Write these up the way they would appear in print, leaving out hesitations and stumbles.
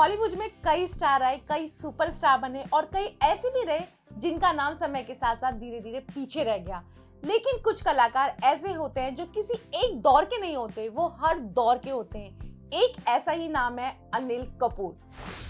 बॉलीवुड में कई स्टार आए, कई सुपरस्टार बने और कई ऐसे भी रहे जिनका नाम समय के साथ साथ धीरे धीरे पीछे रह गया। लेकिन कुछ कलाकार ऐसे होते हैं जो किसी एक दौर के नहीं होते, वो हर दौर के होते हैं। एक ऐसा ही नाम है अनिल कपूर।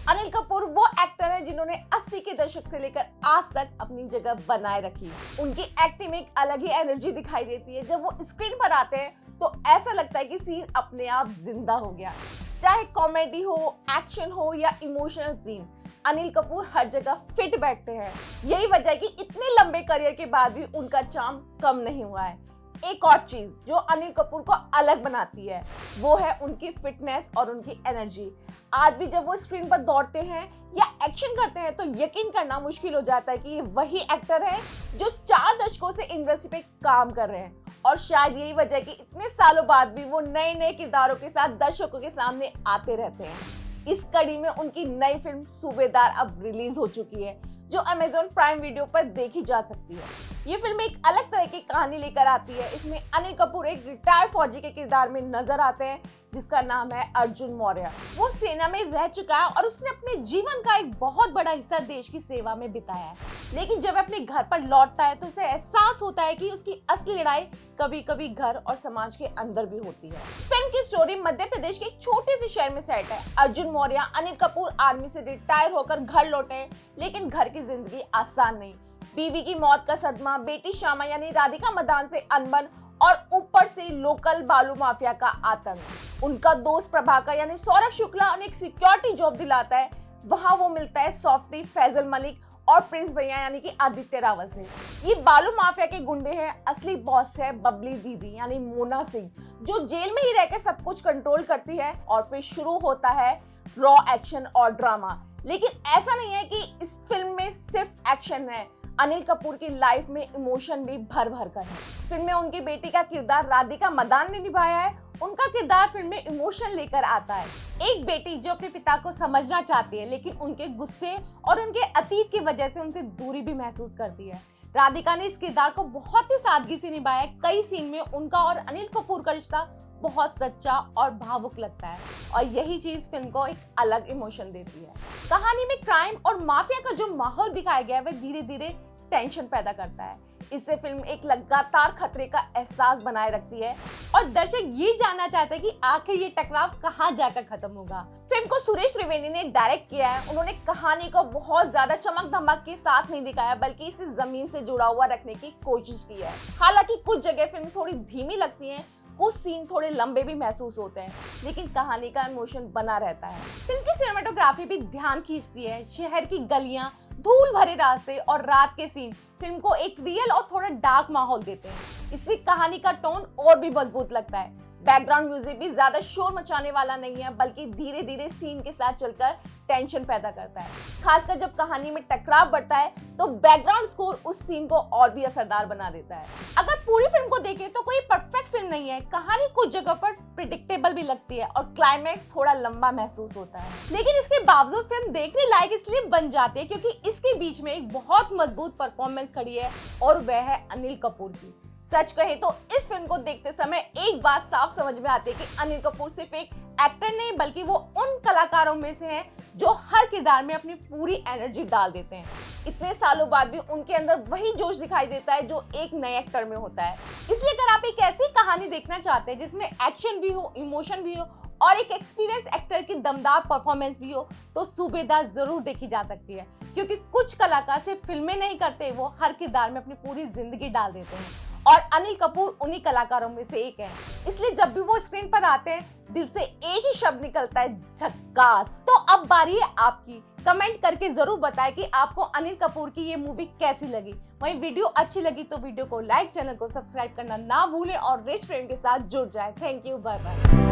अनिल कपूर वो एक्टर है जिन्होंने 80 के दशक से लेकर आज तक अपनी जगह बनाए रखी। उनकी एक्टिंग में एक अलग ही एनर्जी दिखाई देती है। जब वो स्क्रीन पर आते हैं तो ऐसा लगता है कि सीन अपने आप जिंदा हो गया। चाहे कॉमेडी हो, एक्शन हो या इमोशनल सीन, अनिल कपूर हर जगह फिट बैठते हैं। यही वजह है कि इतने लंबे करियर के बाद भी उनका चार्म कम नहीं हुआ है। एक और चीज जो अनिल कपूर को अलग बनाती है वो है उनकी फिटनेस और उनकी एनर्जी। आज भी जब वो स्क्रीन पर दौड़ते हैं या एक्शन करते हैं तो यकीन करना मुश्किल हो जाता है कि ये वही एक्टर है जो 4 दशकों से इंडस्ट्री पे काम कर रहे हैं। और शायद यही वजह है कि इतने सालों बाद भी वो नए नए किरदारों के साथ दर्शकों के सामने आते रहते हैं। इस कड़ी में उनकी नई फिल्म सूबेदार अब रिलीज हो चुकी है, जो अमेज़न प्राइम वीडियो पर देखी जा सकती है। ये फिल्म एक अलग तरह की कहानी लेकर आती है। इसमें अनिल कपूर एक रिटायर्ड फौजी के किरदार में नजर आते हैं जिसका नाम है अर्जुन मौर्य। वो सेना में रह चुका है और उसने अपने जीवन का एक बहुत बड़ा हिस्सा देश की सेवा में बिताया है। लेकिन जब अपने घर पर लौटता है तो उसे एहसास होता है कि उसकी असली लड़ाई कभी कभी घर और समाज के अंदर भी होती है। फिल्म की स्टोरी मध्य प्रदेश के एक छोटे से शहर में सेट है। अर्जुन मौर्य अनिल कपूर आर्मी से रिटायर होकर घर लौटे, लेकिन घर की जिंदगी आसान नहीं। बीवी की मौत का सदमा, बेटी श्यामा यानी राधिका मदान से अनबन और ऊपर से लोकल बालू माफिया का आतंक। उनका दोस्त प्रभाकर यानी सौरभ शुक्ला उन्हें एक सिक्योरिटी जॉब दिलाता है। वहां वो मिलता है सॉफ्टी फैजल मलिक और प्रिंस भैया यानी कि आदित्य रावत से। ये बालू माफिया के गुंडे हैं। असली बॉस है बबली दीदी यानी मोना सिंह, जो जेल में ही रहकर सब कुछ कंट्रोल करती है। और फिर शुरू होता है रॉ एक्शन और ड्रामा। लेकिन ऐसा नहीं है कि इस फिल्म में सिर्फ एक्शन है, अनिल कपूर की लाइफ में इमोशन भी भर भर कर है। फिल्म में उनकी बेटी का किरदार राधिका मदान ने निभाया है। उनका किरदार फिल्म में इमोशन लेकर आता है। एक बेटी जो अपने पिता को समझना चाहती है, लेकिन उनके गुस्से और उनके अतीत की वजह से उनसे दूरी भी महसूस करती है। राधिका ने इस किरदार को बहुत ही सादगी से निभाया है। कई सीन में उनका और अनिल कपूर का रिश्ता बहुत सच्चा और भावुक लगता है और यही चीज फिल्म को एक अलग इमोशन देती है। कहानी में क्राइम और माफिया का जो माहौल दिखाया गया है वह धीरे धीरे टेंशन पैदा करता है। इससे फिल्म एक लगातार खतरे का एहसास बनाए रखती है और दर्शक ये जानना चाहते हैं कि आखिर ये टकराव कहाँ जाकर खत्म होगा। फिल्म को सुरेश त्रिवेदी ने डायरेक्ट किया है। उन्होंने कहानी को बहुत ज्यादा चमक धमक के साथ नहीं दिखाया, बल्कि इसे जमीन से जुड़ा हुआ रखने की कोशिश की है। हालांकि कुछ जगह फिल्म थोड़ी धीमी लगती है, कुछ सीन थोड़े लंबे भी महसूस होते हैं, लेकिन कहानी का इमोशन बना रहता है। फिल्म की सिनेमेटोग्राफी भी ध्यान खींचती है। शहर की गलियां, धूल भरे रास्ते और रात के सीन फिल्म को एक रियल और थोड़ा डार्क माहौल देते हैं। इससे कहानी का टोन और भी मजबूत लगता है। बैकग्राउंड म्यूजिक भी ज्यादा शोर मचाने वाला नहीं है, बल्कि धीरे धीरे सीन के साथ चलकर टेंशन पैदा करता है। खासकर जब कहानी में टकराव बढ़ता है तो बैकग्राउंड स्कोर उस सीन को और भी असरदार बना देता है। अगर पूरी फिल्म को देखें तो कोई परफेक्ट फिल्म नहीं है। कहानी कुछ जगह पर प्रिडिक्टेबल भी लगती है और क्लाइमैक्स थोड़ा लंबा महसूस होता है, लेकिन इसके बावजूद फिल्म देखने लायक इसलिए बन जाती है क्योंकि इसके बीच में एक बहुत मजबूत परफॉर्मेंस खड़ी है और वह है अनिल कपूर की। सच कहे तो इस फिल्म को देखते समय एक बात साफ समझ में आती है कि अनिल कपूर सिर्फ एक एक्टर नहीं, बल्कि वो उन कलाकारों में से हैं जो हर किरदार में अपनी पूरी एनर्जी डाल देते हैं। इतने सालों बाद भी उनके अंदर वही जोश दिखाई देता है जो एक नए एक्टर में होता है। इसलिए अगर आप एक ऐसी कहानी देखना चाहते हैं जिसमें एक्शन भी हो, इमोशन भी हो और एक एक्सपीरियंस एक्टर की दमदार परफॉर्मेंस भी हो, तो सूबेदार जरूर देखी जा सकती है। क्योंकि कुछ कलाकार सिर्फ फिल्में नहीं करते, वो हर किरदार में अपनी पूरी जिंदगी डाल देते हैं और अनिल कपूर उन्हीं कलाकारों में से एक है। इसलिए जब भी वो स्क्रीन पर आते हैं दिल से एक ही शब्द निकलता है, झक्कास। तो अब बारी है आपकी। कमेंट करके जरूर बताएं कि आपको अनिल कपूर की ये मूवी कैसी लगी। वहीं वीडियो अच्छी लगी तो वीडियो को लाइक, चैनल को सब्सक्राइब करना ना भूलें और रिच फ्रेंड के साथ जुड़ जाएं। Thank you, bye bye.